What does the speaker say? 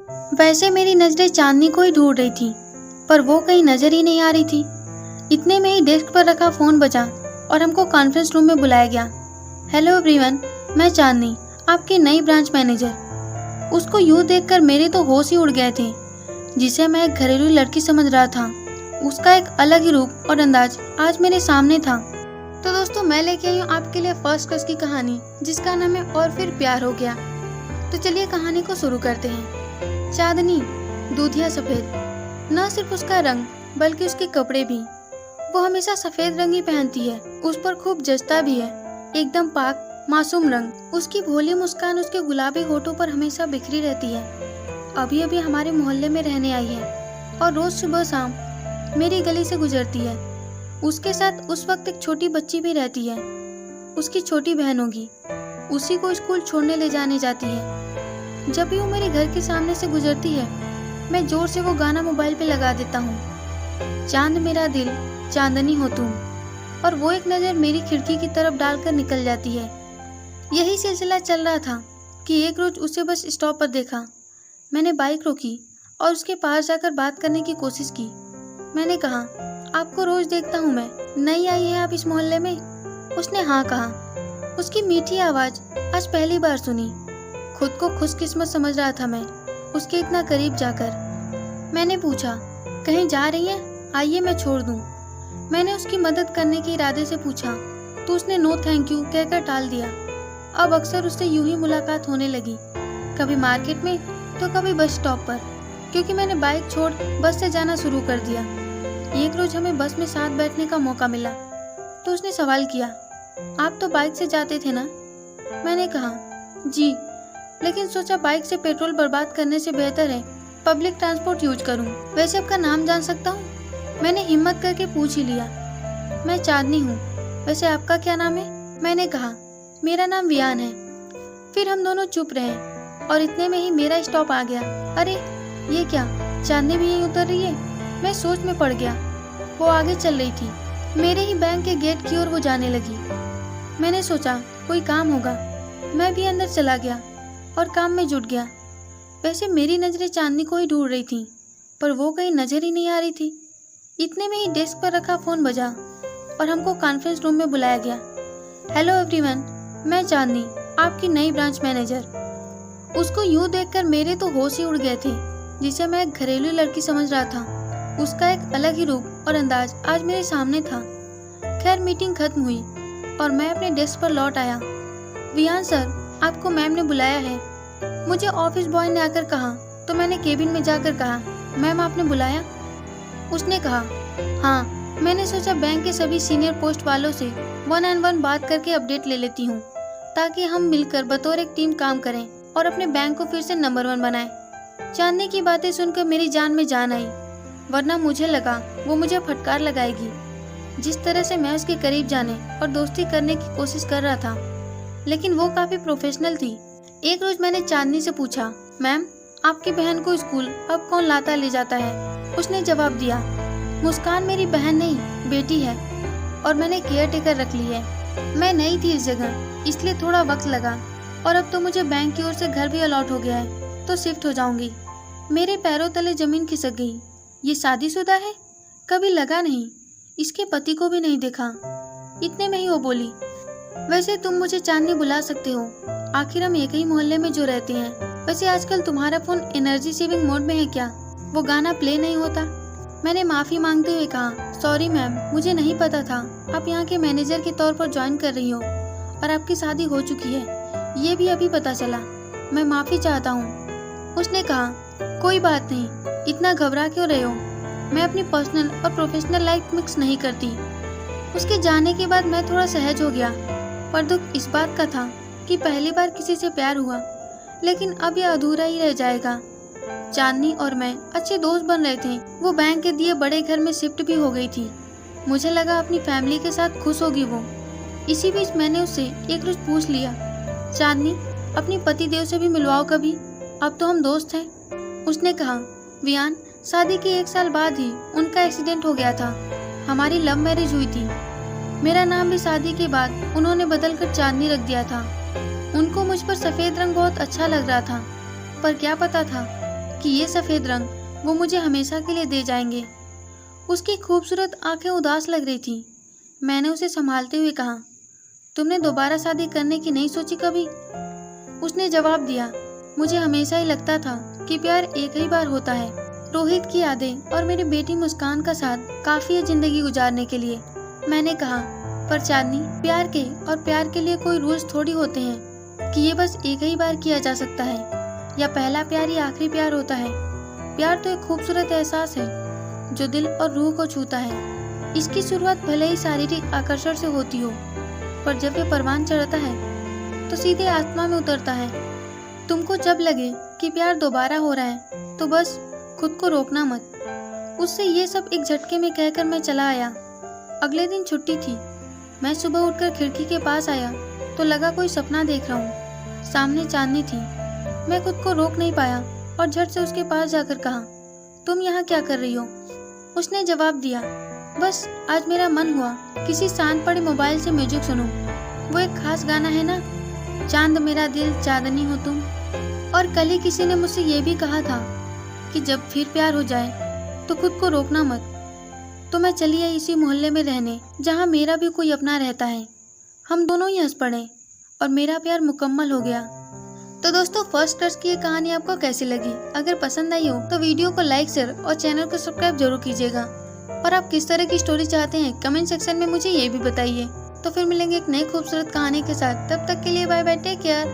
वैसे मेरी नजरें चांदनी को ही ढूंढ रही थी, पर वो कहीं नजर ही नहीं आ रही थी। इतने में ही डेस्क पर रखा फोन बजा और हमको कॉन्फ्रेंस रूम में बुलाया गया। हेलो एवरीवन, मैं चांदनी, आपकी नई ब्रांच मैनेजर। उसको यूं देखकर मेरे तो होश ही उड़ गए थे। जिसे मैं एक घरेलू लड़की समझ रहा था, उसका एक अलग ही रूप और अंदाज आज मेरे सामने था। तो दोस्तों, मैं लेके आई हूँ आपके लिए फर्स्ट क्रश की कहानी, जिसका नाम है और फिर प्यार हो गया। तो चलिए कहानी को शुरू करते हैं। चांदनी, दूधिया सफेद। न सिर्फ उसका रंग बल्कि उसके कपड़े भी। वो हमेशा सफेद रंग ही पहनती है, उस पर खूब जचता भी है। एकदम पाक मासूम रंग। उसकी भोली मुस्कान उसके गुलाबी होठों पर हमेशा बिखरी रहती है। अभी अभी हमारे मोहल्ले में रहने आई है और रोज सुबह शाम मेरी गली से गुजरती है। उसके साथ उस वक्त एक छोटी बच्ची भी रहती है, उसकी छोटी बहन होगी। उसी को स्कूल छोड़ने ले जाने जाती है। जब भी वो मेरे घर के सामने से गुजरती है, मैं जोर से वो गाना मोबाइल पे लगा देता हूँ, चांद मेरा दिल चांदनी हो तुम। और वो एक नज़र मेरी खिड़की की तरफ डालकर निकल जाती है। यही सिलसिला चल रहा था कि एक रोज उसे बस स्टॉप पर देखा। मैंने बाइक रोकी और उसके पास जाकर बात करने की कोशिश की। मैंने कहा, आपको रोज देखता हूँ मैं, नई आई है आप इस मोहल्ले में? उसने हाँ कहा। उसकी मीठी आवाज आज पहली बार सुनी। खुद को खुशकिस्मत समझ रहा था मैं उसके इतना करीब जाकर। मैंने पूछा, कहीं जा रही हैं? आइए मैं छोड़ दूं। मैंने उसकी मदद करने के इरादे से पूछा तो उसने नो थैंक यू कहकर टाल दिया। अब अक्सर उससे यूं ही मुलाकात होने लगी, कभी मार्केट में तो कभी बस स्टॉप पर, क्योंकि मैंने बाइक छोड़ बस से जाना शुरू कर दिया। एक रोज हमें बस में साथ बैठने का मौका मिला तो उसने सवाल किया, आप तो बाइक से जाते थे ना? मैंने कहा, जी, लेकिन सोचा बाइक से पेट्रोल बर्बाद करने से बेहतर है पब्लिक ट्रांसपोर्ट यूज करूं। वैसे आपका नाम जान सकता हूं? मैंने हिम्मत करके पूछ ही लिया। मैं चांदनी हूँ, वैसे आपका क्या नाम है? मैंने कहा, मेरा नाम वियान है। फिर हम दोनों चुप रहे और इतने में ही मेरा स्टॉप आ गया। अरे ये क्या, चांदनी भी यहीं उतर रही है? मैं सोच में पड़ गया। वो आगे चल रही थी, मेरे ही बैंक के गेट की ओर वो जाने लगी। मैंने सोचा कोई काम होगा। मैं भी अंदर चला गया और काम में जुट गया। वैसे मेरी नजरें चांदनी को ही ढूंढ रही थी, पर वो कहीं नजर ही नहीं आ रही थी। इतने में ही डेस्क पर रखा फोन बजा और हमको कॉन्फ्रेंस रूम में बुलाया गया। हेलो एवरीवन, मैं चांदनी, आपकी नई ब्रांच मैनेजर। उसको यूं देखकर मेरे तो होश ही उड़ गए थे। जिसे मैं एक घरेलू लड़की समझ रहा था, उसका एक अलग ही रूप और अंदाज आज मेरे सामने था। खैर मीटिंग खत्म हुई और मैं अपने डेस्क पर लौट आया। वियान सर, आपको मैम ने बुलाया है। मुझे ऑफिस बॉय ने आकर कहा तो मैंने केबिन में जाकर कहा, मैम आपने बुलाया? उसने कहा, हाँ, मैंने सोचा बैंक के सभी सीनियर पोस्ट वालों से 1-on-1 बात करके अपडेट ले लेती हूँ, ताकि हम मिलकर बतौर एक टीम काम करें और अपने बैंक को फिर से नंबर 1 बनाएं। चांदनी की बातें सुनकर मेरी जान में जान आई, वरना मुझे लगा वो मुझे फटकार लगाएगी। जिस तरह से मैं उसके करीब जाने और दोस्ती करने की कोशिश कर रहा था, लेकिन वो काफी प्रोफेशनल थी। एक रोज मैंने चांदनी से पूछा, मैम आपकी बहन को स्कूल अब कौन लाता ले जाता है? उसने जवाब दिया, मुस्कान मेरी बहन नहीं बेटी है और मैंने केयर टेकर रख ली है। मैं नई थी इस जगह, इसलिए थोड़ा वक्त लगा और अब तो मुझे बैंक की ओर से घर भी अलॉट हो गया है, तो शिफ्ट हो जाऊंगी। मेरे पैरों तले जमीन खिसक गई। ये शादीशुदा है? कभी लगा नहीं। इसके पति को भी नहीं देखा। इतने में ही वो बोली, वैसे तुम मुझे चांदनी बुला सकते हो, आखिर हम एक ही मोहल्ले में जो रहते हैं। वैसे आजकल तुम्हारा फोन एनर्जी सेविंग मोड में है क्या? वो गाना प्ले नहीं होता? मैंने माफी मांगते हुए कहा, सॉरी मैम, मुझे नहीं पता था आप यहाँ के मैनेजर के तौर पर ज्वाइन कर रही हो और आपकी शादी हो चुकी है, ये भी अभी पता चला। मैं माफी चाहता हूँ। उसने कहा, कोई बात नहीं, इतना घबरा क्यों रहे हो? मैं अपनी पर्सनल और प्रोफेशनल लाइफ मिक्स नहीं करती। उसके जाने के बाद मैं थोड़ा सहज हो गया, पर दुख इस बात का था कि पहली बार किसी से प्यार हुआ, लेकिन अब यह अधूरा ही रह जाएगा। चांदनी और मैं अच्छे दोस्त बन रहे थे। वो बैंक के दिए बड़े घर में शिफ्ट भी हो गई थी। मुझे लगा अपनी फैमिली के साथ खुश होगी वो। इसी बीच मैंने उससे एक रोज पूछ लिया, चांदनी अपनी पति देव से भी मिलवाओ कभी, अब तो हम दोस्त हैं। उसने कहा, वियान, शादी के 1 साल बाद ही उनका एक्सीडेंट हो गया था। हमारी लव मैरिज हुई थी। मेरा नाम भी शादी के बाद उन्होंने बदल कर चांदनी रख दिया था। उनको मुझ पर सफेद रंग बहुत अच्छा लग रहा था, पर क्या पता था कि ये सफ़ेद रंग वो मुझे हमेशा के लिए दे जाएंगे। उसकी खूबसूरत आंखें उदास लग रही थी। मैंने उसे संभालते हुए कहा, तुमने दोबारा शादी करने की नहीं सोची कभी? उसने जवाब दिया, मुझे हमेशा ही लगता था कि प्यार एक ही बार होता है। रोहित की यादें और मेरी बेटी मुस्कान का साथ काफ़ी है ज़िंदगी गुजारने के लिए। मैंने कहा, पर चांदनी, प्यार के और प्यार के लिए कोई रूल्स थोड़ी होते हैं कि ये बस एक ही बार किया जा सकता है या पहला प्यार ही आखिरी प्यार होता है। प्यार तो एक खूबसूरत एहसास है जो दिल और रूह को छूता है। इसकी शुरुआत भले ही शारीरिक आकर्षण से होती हो, पर जब ये परवान चढ़ता है तो सीधे आत्मा में उतरता है। तुमको जब लगे कि प्यार दोबारा हो रहा है तो बस खुद को रोकना मत। उससे ये सब एक झटके में कहकर मैं चला आया। अगले दिन छुट्टी थी। मैं सुबह उठकर खिड़की के पास आया तो लगा कोई सपना देख रहा हूँ। सामने चांदनी थी। मैं खुद को रोक नहीं पाया और झट से उसके पास जाकर कहा, तुम यहाँ क्या कर रही हो? उसने जवाब दिया, बस आज मेरा मन हुआ किसी शांत पड़े मोबाइल से म्यूजिक सुनूं। वो एक खास गाना है ना, चांद मेरा दिल चांदनी हो तुम। और कल ही किसी ने मुझसे ये भी कहा था कि जब फिर प्यार हो जाए तो खुद को रोकना मत। तो मैं चली आई इसी मोहल्ले में रहने जहाँ मेरा भी कोई अपना रहता है। हम दोनों ही हंस पड़े और मेरा प्यार मुकम्मल हो गया। तो दोस्तों, फर्स्ट क्रश की ये कहानी आपको कैसी लगी? अगर पसंद आई हो तो वीडियो को लाइक, शेयर और चैनल को सब्सक्राइब जरूर कीजिएगा। और आप किस तरह की स्टोरी चाहते हैं कमेंट सेक्शन में मुझे ये भी बताइए। तो फिर मिलेंगे एक नई खूबसूरत कहानी के साथ। तब तक के लिए बाय बाय, टेक केयर।